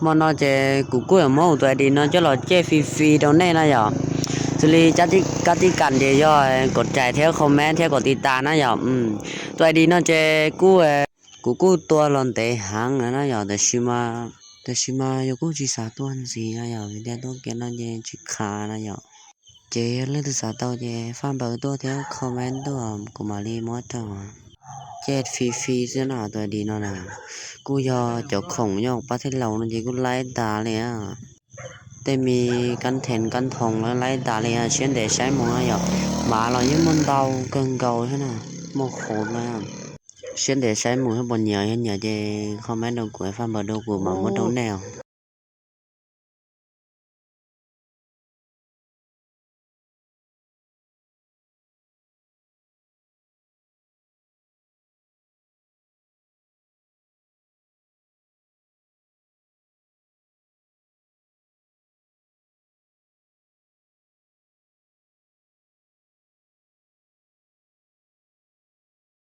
mà nó chế củ cua mẫu tuổi đi nó cho nó chế phi đâu này nó giờ xử lý chắc tí cản để choกดใจtheo comment theo กดติดตามนะอย่าตัวดีnó chế củตัวลอนเตหังนะอย่าแต่ชิมาอยู่กูจีสาตัวสินะอย่าวิดีโอตัวแกนั่นเจจิขานะอย่าเจเลยตัวสาตัวเจฟังเบอร์ตัวtheo comment ตัวกูมาลีมอดเจ็ดฟรีๆซะหน่อยตัวดีเนาะนะกูยอเจ้าของยอกประเทศเรานั่นจิกูไล่ตาเลยอ่ะแต่มีกันแทนกันทองแล้วไล่ตาเลยอ่ะเช่นเดใช้หมออ่ะมาเรายังมันเบาเกินเก่าใช่น่ะโมโคตรเลยอ่ะเช่นเดใช้หมูให้บนเหนียวเห็นเหนียวเจคอมเมนต์ดูกูให้ฟังเบอร์ดูกูมาหมดดูแนว